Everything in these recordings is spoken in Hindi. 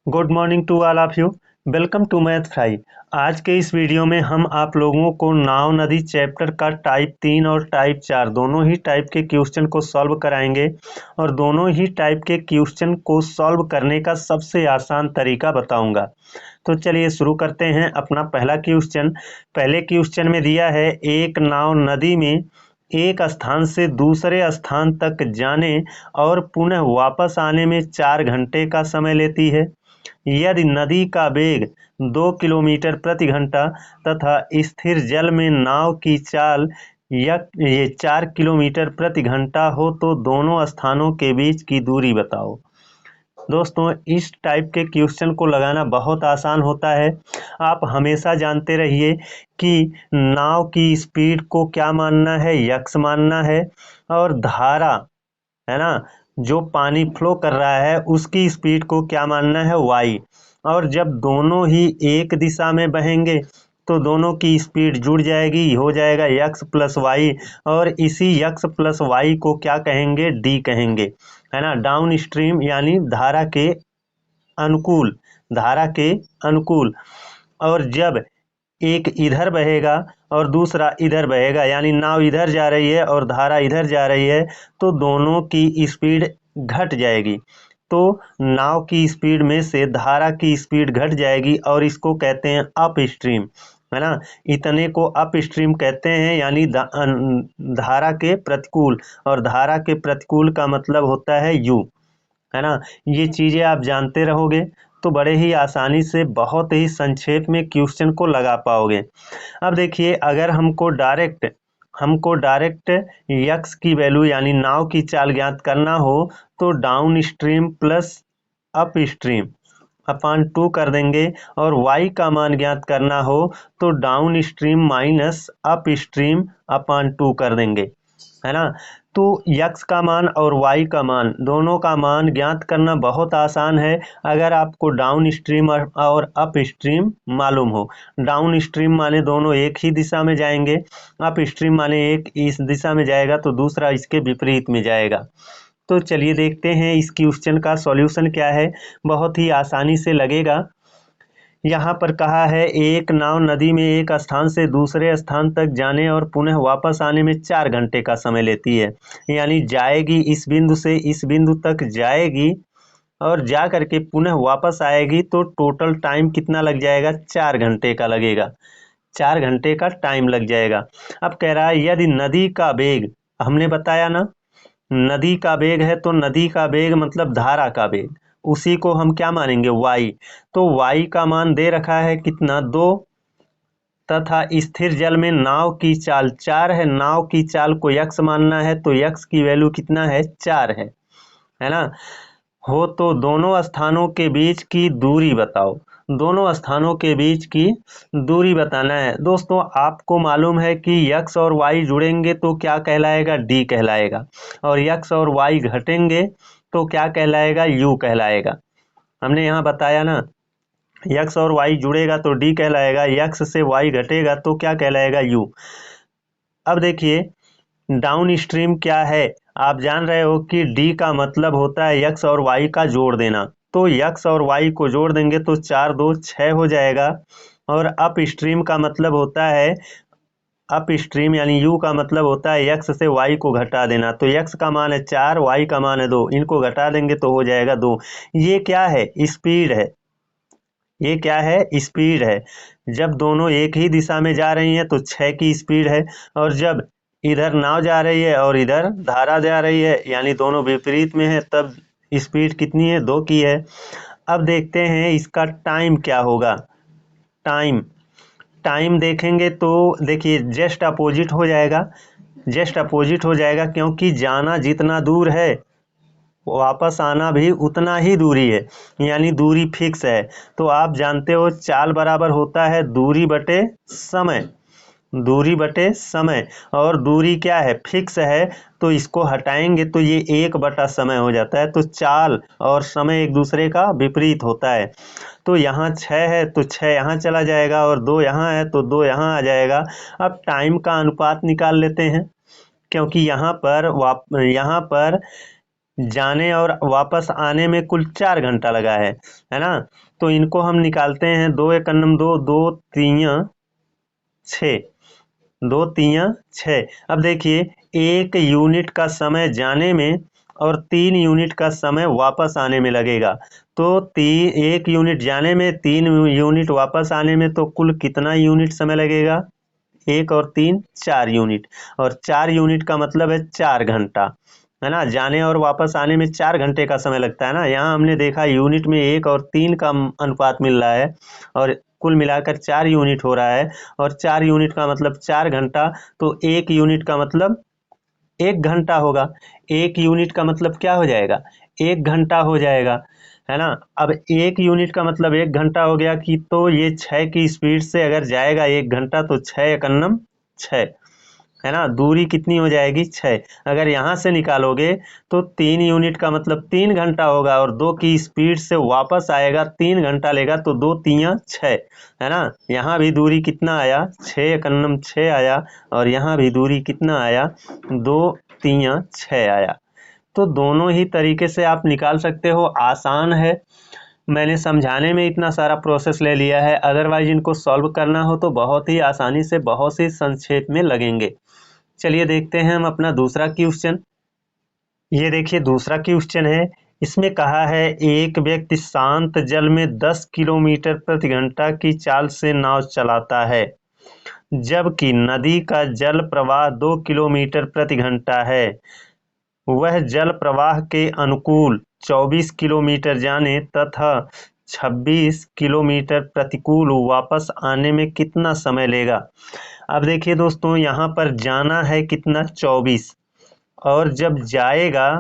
Good morning to all of you. Welcome to math fry. आज के इस वीडियो में हम आप लोगों को नाव नदी चैप्टर का टाइप 3 और टाइप 4 दोनों ही टाइप के क्वेश्चन को सॉल्व कराएंगे और दोनों ही टाइप के क्वेश्चन को सॉल्व करने का सबसे आसान तरीका बताऊंगा। तो चलिए शुरू करते हैं अपना पहला क्वेश्चन। पहले क्वेश्चन में दिया है एक नाव नदी में एक स्थान से दूसरे स्थान तक जाने और पुनः वापस आने में 4 घंटे का समय लेती है। यदि नदी का वेग 2 किलोमीटर प्रति घंटा तथा स्थिर जल में नाव की चाल ये 4 किलोमीटर प्रति घंटा हो तो दोनों स्थानों के बीच की दूरी बताओ। दोस्तों, इस टाइप के क्वेश्चन को लगाना बहुत आसान होता है। आप हमेशा जानते रहिए कि नाव की स्पीड को क्या मानना है, यक्स मानना है, और धारा है ना, जो पानी फ्लो कर रहा है उसकी स्पीड को क्या मानना है, वाई। और जब दोनों ही एक दिशा में बहेंगे तो दोनों की स्पीड जुड़ जाएगी, हो जाएगा यक्स प्लस वाई, और इसी यक्स प्लस वाई को क्या कहेंगे, डी कहेंगे, है ना। डाउन स्ट्रीम यानी धारा के अनुकूल, धारा के अनुकूल। और जब एक इधर बहेगा और दूसरा इधर बहेगा, यानी नाव इधर जा रही है और धारा इधर जा रही है, तो दोनों की स्पीड घट जाएगी। तो नाव की स्पीड में से धारा की स्पीड घट जाएगी और इसको कहते हैं अप स्ट्रीम, है ना। इतने को अप स्ट्रीम कहते हैं, यानी धारा के प्रतिकूल, और धारा के प्रतिकूल का मतलब होता है यू, है ना। ये चीज़ें आप जानते रहोगे तो बड़े ही आसानी से बहुत ही संक्षेप में क्वेश्चन को लगा पाओगे। अब देखिए, अगर हमको डायरेक्ट यक्स की वैल्यू यानी नाव की चाल ज्ञात करना हो तो down stream plus up stream upon 2 कर देंगे, और y का मान ज्ञात करना हो तो down stream minus up stream upon 2 कर देंगे, है ना। तो यक्स का मान और वाई का मान, दोनों का मान ज्ञात करना बहुत आसान है अगर आपको डाउन स्ट्रीम और अप स्ट्रीम मालूम हो। डाउन स्ट्रीम माने दोनों एक ही दिशा में जाएंगे, अप स्ट्रीम माने एक इस दिशा में जाएगा तो दूसरा इसके विपरीत में जाएगा। तो चलिए देखते हैं इस क्वेश्चन का सॉल्यूशन क्या है, बहुत ही आसानी से लगेगा। यहाँ पर कहा है एक नाव नदी में एक स्थान से दूसरे स्थान तक जाने और पुनः वापस आने में 4 घंटे का समय लेती है। यानी जाएगी इस बिंदु से इस बिंदु तक जाएगी और जा करके पुनः वापस आएगी, तो टोटल टाइम कितना लग जाएगा, 4 घंटे का लगेगा, 4 घंटे का टाइम लग जाएगा। अब कह रहा है यदि नदी का वेग, हमने बताया ना नदी का वेग है, तो नदी का वेग मतलब धारा का वेग, उसी को हम क्या मानेंगे, y। तो y का मान दे रखा है कितना, 2, तथा स्थिर जल में नाव की चाल 4 है। नाव की चाल को यक्स मानना है तो यक्स की वैल्यू कितना है, 4 है ना। हो तो दोनों स्थानों के बीच की दूरी बताओ। दोनों स्थानों के बीच की दूरी बताना है। दोस्तों, आपको मालूम है कि यक्स और वाई जुड़ेंगे तो क्या कहलाएगा, डी कहलाएगा, और यक्स और वाई घटेंगे तो क्या कहलाएगा, यू कहलाएगा। हमने यहाँ बताया ना, यक्स और वाई जुड़ेगा तो डी कहलाएगा, यक्स से वाई घटेगा तो क्या कहलाएगा, यू। अब देखिए डाउन स्ट्रीम क्या है, आप जान रहे हो कि डी का मतलब होता है यक्स और वाई का जोड़ देना। तो यक्स और वाई को जोड़ देंगे तो 4 2 6 हो जाएगा। और अप स्ट्रीम का मतलब होता है, अप स्ट्रीम यानी यू का मतलब होता है यक्स से वाई को घटा देना। तो यक्स का मान है 4, वाई का मान है 2, इनको घटा देंगे तो हो जाएगा 2। ये क्या है, स्पीड है। ये क्या है, स्पीड है। जब दोनों एक ही दिशा में जा रही हैं तो 6 की स्पीड है, और जब इधर नाव जा रही है और इधर धारा जा रही है यानी दोनों विपरीत में है, तब स्पीड कितनी है, 2 की है। अब देखते हैं इसका टाइम क्या होगा। टाइम देखेंगे तो देखिए जस्ट अपोजिट हो जाएगा, जस्ट अपोजिट हो जाएगा, क्योंकि जाना जितना दूर है वापस आना भी उतना ही दूरी है, यानी दूरी फिक्स है। तो आप जानते हो चाल बराबर होता है दूरी बटे समय, दूरी बटे समय, और दूरी क्या है, फिक्स है। तो इसको हटाएंगे तो ये 1 बटा समय हो जाता है। तो चाल और समय एक दूसरे का विपरीत होता है। तो यहाँ 6 है तो 6 यहाँ चला जाएगा, और 2 यहाँ है तो 2 यहाँ आ जाएगा। अब टाइम का अनुपात निकाल लेते हैं, क्योंकि यहाँ पर जाने और वापस आने में कुल 4 घंटा लगा है ना। तो इनको हम निकालते हैं, 2 एक अन्नम 2, 2 3 6, 2 3 6। अब देखिए 1 यूनिट का समय जाने में और 3 यूनिट का समय वापस आने में लगेगा। तो 1 यूनिट जाने में, 3 यूनिट वापस आने में, तो कुल कितना यूनिट समय लगेगा? 1 और 3 4 यूनिट, और 4 यूनिट का मतलब है 4 घंटा, है ना। जाने और वापस आने में 4 घंटे का समय लगता है ना। यहाँ हमने देखा यूनिट में 1 और 3 का अनुपात मिल रहा है और कुल मिलाकर 4 यूनिट हो रहा है, और 4 यूनिट का मतलब 4 घंटा, तो 1 यूनिट का मतलब 1 घंटा होगा। 1 यूनिट का मतलब क्या हो जाएगा? 1 घंटा हो जाएगा, है ना। अब 1 यूनिट का मतलब 1 घंटा हो गया कि तो ये 6 की स्पीड से अगर जाएगा 1 घंटा, तो 6 एकन्नम 6, है ना। दूरी कितनी हो जाएगी? 6। अगर यहाँ से निकालोगे तो 3 यूनिट का मतलब 3 घंटा होगा, और 2 की स्पीड से वापस आएगा, 3 घंटा लेगा, तो 2 3 6, है ना। यहाँ भी दूरी कितना आया? 6 एकन्नम 6 आया, और यहाँ भी दूरी कितना आया? 2 3 6 आया। तो दोनों ही तरीके से आप निकाल सकते हो, आसान है। मैंने समझाने में इतना सारा प्रोसेस ले लिया है, अदरवाइज इनको सॉल्व करना हो तो बहुत ही आसानी से, बहुत ही संक्षेप में लगेंगे। चलिए देखते हैं हम अपना दूसरा क्वेश्चन। ये देखिए दूसरा क्वेश्चन है। इसमें कहा है एक व्यक्ति शांत जल में 10 किलोमीटर प्रति घंटा की चाल से नाव चलाता है, जबकि नदी का जल प्रवाह 2 किलोमीटर प्रति घंटा है। वह जल प्रवाह के अनुकूल 24 किलोमीटर जाने तथा 26 किलोमीटर प्रतिकूल वापस आने में कितना समय लेगा? अब देखिए दोस्तों, यहाँ पर जाना है कितना? 24, और जब जाएगा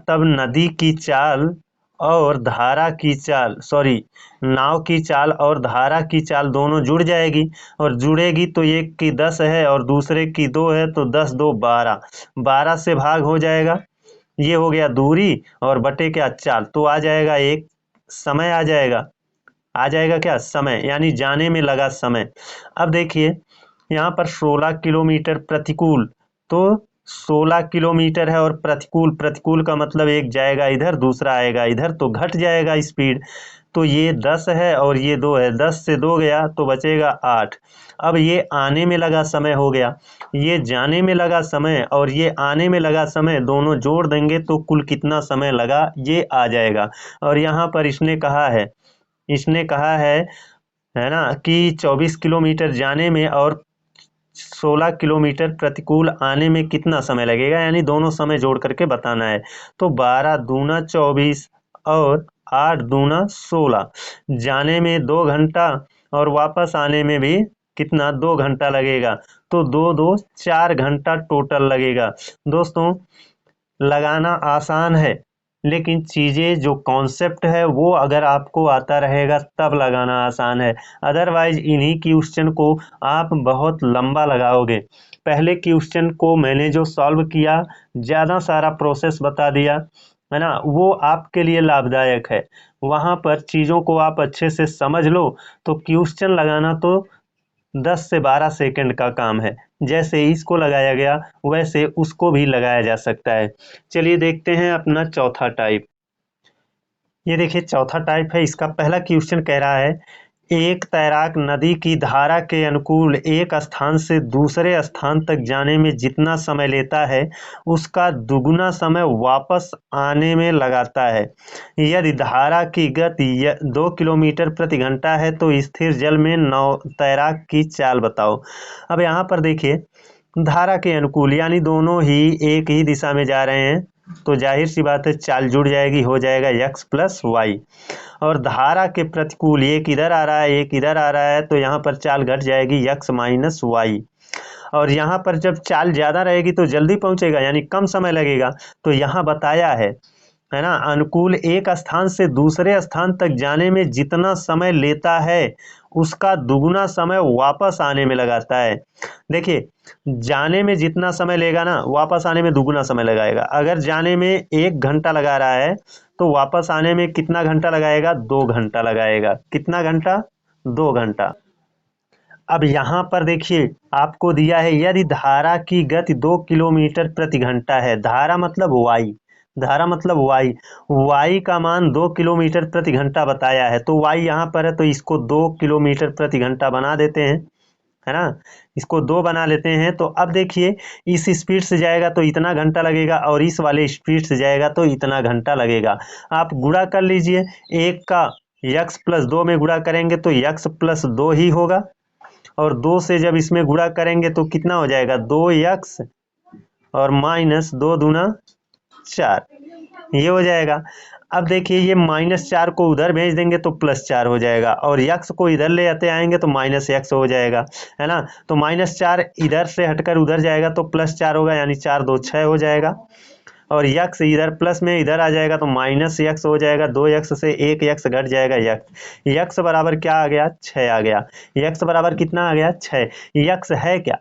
तब नदी की चाल और धारा की चाल, नाव की चाल और धारा की चाल दोनों जुड़ जाएगी, और जुड़ेगी तो एक की 10 है और दूसरे की 2 है, तो 10 2 12, 12 से भाग हो जाएगा। ये हो गया दूरी, और बटे क्या? चाल, तो आ जाएगा एक समय, आ जाएगा क्या? समय, यानी जाने में लगा समय। अब देखिए यहाँ पर 16 किलोमीटर प्रतिकूल, तो 16 किलोमीटर है, और प्रतिकूल, प्रतिकूल का मतलब एक जाएगा इधर, दूसरा आएगा इधर, तो घट जाएगा स्पीड। तो ये 10 है और ये 2 है, 10 से 2 गया तो बचेगा 8। अब ये आने में लगा समय हो गया, ये जाने में लगा समय और ये आने में लगा समय, दोनों जोड़ देंगे तो कुल कितना समय लगा ये आ जाएगा। और यहाँ पर इसने कहा है ना कि 24 किलोमीटर जाने में और 16 किलोमीटर प्रतिकूल आने में कितना समय लगेगा, यानी दोनों समय जोड़ करके बताना है। तो 12 दूना 24 और 8 दूना 16, जाने में 2 घंटा और वापस आने में भी कितना? 2 घंटा लगेगा। तो 2 2 4 घंटा टोटल लगेगा। दोस्तों लगाना आसान है, लेकिन चीज़ें जो कॉन्सेप्ट है वो अगर आपको आता रहेगा तब लगाना आसान है, अदरवाइज इन्हीं क्वेश्चन को आप बहुत लंबा लगाओगे। पहले क्वेश्चन को मैंने जो सॉल्व किया, ज़्यादा सारा प्रोसेस बता दिया, है ना, वो आपके लिए लाभदायक है। वहाँ पर चीज़ों को आप अच्छे से समझ लो तो क्वेश्चन लगाना तो 10 से 12 सेकंड का काम है। जैसे इसको लगाया गया वैसे उसको भी लगाया जा सकता है। चलिए देखते हैं अपना चौथा टाइप। ये देखिए चौथा टाइप है। इसका पहला क्वेश्चन कह रहा है एक तैराक नदी की धारा के अनुकूल एक स्थान से दूसरे स्थान तक जाने में जितना समय लेता है उसका दुगुना समय वापस आने में लगाता है। यदि धारा की गति 2 किलोमीटर प्रति घंटा है तो स्थिर जल में तैराक की चाल बताओ। अब यहाँ पर देखिए धारा के अनुकूल यानी दोनों ही एक ही दिशा में जा रहे हैं, तो जाहिर सी बात है चाल जुड़ जाएगी, हो जाएगा x प्लस वाई। और धारा के प्रतिकूल एक इधर आ रहा है एक इधर आ रहा है, तो यहाँ पर चाल घट जाएगी x माइनस वाई। और यहाँ पर जब चाल ज़्यादा रहेगी तो जल्दी पहुँचेगा यानी कम समय लगेगा। तो यहाँ बताया है ना, अनुकूल एक स्थान से दूसरे स्थान तक जाने में जितना समय लेता है उसका दुगुना समय वापस आने में लगाता है। देखिए जाने में जितना समय लेगा ना, वापस आने में दुगुना समय लगाएगा। अगर जाने में 1 घंटा लगा रहा है तो वापस आने में कितना घंटा लगाएगा? 2 घंटा लगाएगा। कितना घंटा? 2 घंटा। अब यहाँ पर देखिए आपको दिया है यदि धारा की गति 2 किलोमीटर प्रति घंटा है, धारा मतलब वाई, धारा मतलब वाई, वाई का मान 2 किलोमीटर प्रति घंटा बताया है, तो वाई यहाँ पर है तो इसको 2 किलोमीटर प्रति घंटा बना देते हैं, है ना, इसको 2 बना लेते हैं। तो अब देखिए इस स्पीड से जाएगा तो इतना घंटा लगेगा और इस वाले स्पीड से जाएगा तो इतना घंटा लगेगा। आप गुणा कर लीजिए, एक का x प्लस 2 में गुणा करेंगे तो x प्लस 2 ही होगा, और 2 से जब इसमें गुणा करेंगे तो कितना हो जाएगा 2x और माइनस 2 दूना 4, ये हो जाएगा। अब देखिए ये -4 को उधर भेज देंगे तो +4 हो जाएगा, और x को इधर ले आते आएंगे तो -x हो जाएगा, है ना। तो -4 इधर से हटकर उधर जाएगा तो +4 होगा, यानी 4 2 6 हो जाएगा, और x इधर प्लस में इधर आ जाएगा तो -x हो जाएगा, 2x से 1x घट जाएगा, x बराबर क्या आ गया 6 आ गया। x बराबर कितना आ गया 6। x है क्या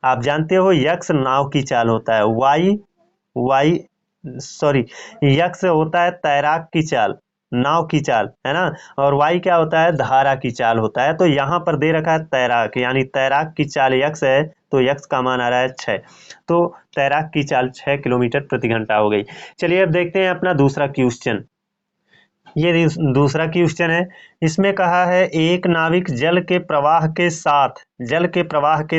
आप जानते हो, x नाव की चाल होता है, x होता है तैराक की चाल, नाव की चाल, है ना, और y क्या होता है धारा की चाल होता है। तो यहाँ पर दे रखा है तैराक, यानी तैराक की चाल x है तो x का मान आ रहा है 6, तो तैराक की चाल 6 किलोमीटर प्रति घंटा हो गई। चलिए अब देखते हैं अपना दूसरा क्वेश्चन। ये दूसरा क्वेश्चन है, इसमें कहा है एक नाविक जल के प्रवाह के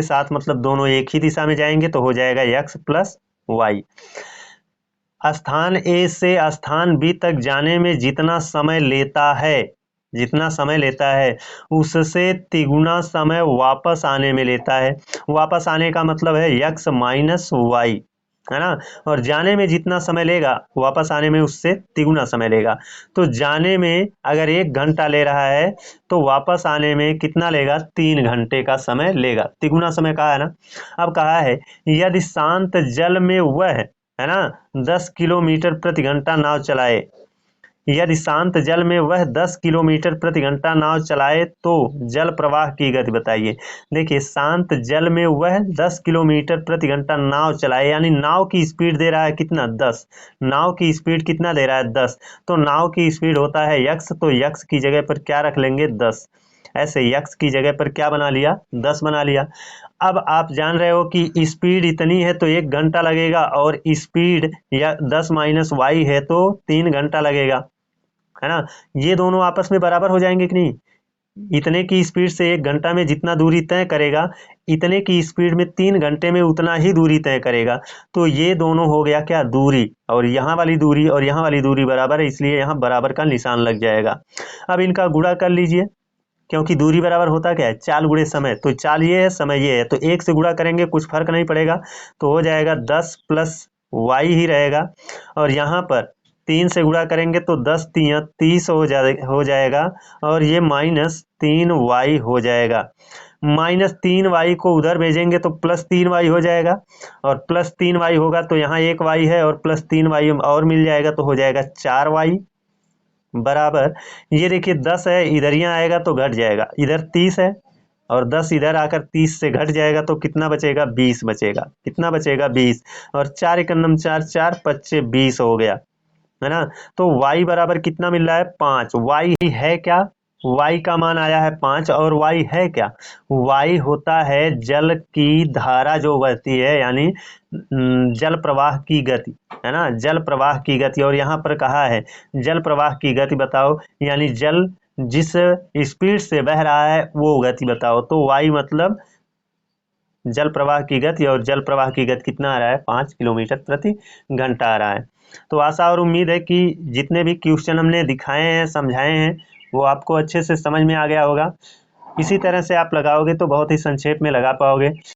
साथ मतलब दोनों एक ही दिशा में जाएंगे तो हो जाएगा x प्लस वाई। स्थान ए से स्थान बी तक जाने में जितना समय लेता है उससे तिगुना समय वापस आने में लेता है। वापस आने का मतलब है x माइनस वाई, है ना, और जाने में जितना समय लेगा वापस आने में उससे तिगुना समय लेगा। तो जाने में अगर 1 घंटा ले रहा है तो वापस आने में कितना लेगा 3 घंटे का समय लेगा, तिगुना समय कहा है ना। अब कहा है यदि शांत जल में वह, है ना, 10 किलोमीटर प्रति घंटा नाव चलाए, यदि शांत जल में वह 10 किलोमीटर प्रति घंटा नाव चलाए तो जल प्रवाह की गति बताइए। देखिए शांत जल में वह 10 किलोमीटर प्रति घंटा नाव चलाए, यानी नाव की स्पीड दे रहा है कितना 10, नाव की स्पीड कितना दे रहा है 10, तो नाव की स्पीड होता है x, तो x की जगह पर क्या रख लेंगे 10, ऐसे x की जगह पर क्या बना लिया 10 बना लिया। अब आप जान रहे हो कि स्पीड इतनी है तो 1 घंटा लगेगा, और स्पीड या 10 माइनस वाई है तो 3 घंटा लगेगा, है ना। ये दोनों आपस में बराबर हो जाएंगे कि नहीं, इतने की स्पीड से 1 घंटा में जितना दूरी तय करेगा इतने की स्पीड में 3 घंटे में उतना ही दूरी तय करेगा। तो ये दोनों हो गया क्या दूरी, और यहाँ वाली दूरी और यहाँ वाली दूरी बराबर है, इसलिए यहाँ बराबर का निशान लग जाएगा। अब इनका गुणा कर लीजिए, क्योंकि दूरी बराबर होता क्या है चाल गुणे समय, तो चाल ये है समय ये है, तो 1 से गुणा करेंगे कुछ फर्क नहीं पड़ेगा, तो हो जाएगा 10 प्लस वाई ही रहेगा, और यहाँ पर 3 से गुणा करेंगे तो 10 3 30 हो जाएगा, और ये -3 वाई हो जाएगा। -3 वाई को उधर भेजेंगे तो +3 वाई हो जाएगा, और +3 वाई होगा तो यहाँ 1 वाई है और +3 वाई और मिल जाएगा तो हो जाएगा 4 वाई बराबर। ये देखिए 10 है, इधर यहाँ आएगा तो घट जाएगा, इधर 30 है और 10 इधर आकर 30 से घट जाएगा तो कितना बचेगा 20 बचेगा, कितना बचेगा 20, और 4 एकम 4 4 25 20 हो गया, है ना। तो y बराबर कितना मिल रहा है 5, y है क्या, y का मान आया है 5, और y है क्या, y होता है जल की धारा जो बहती है, यानी जल प्रवाह की गति, है ना, जल प्रवाह की गति। और यहाँ पर कहा है जल प्रवाह की गति बताओ, यानी जल जिस स्पीड से बह रहा है वो गति बताओ। तो y मतलब जल प्रवाह की गति, और जल प्रवाह की गति कितना आ रहा है 5 किलोमीटर प्रति घंटा आ रहा है। तो आशा और उम्मीद है कि जितने भी क्वेश्चन हमने दिखाए हैं समझाए हैं वो आपको अच्छे से समझ में आ गया होगा। इसी तरह से आप लगाओगे तो बहुत ही संक्षेप में लगा पाओगे।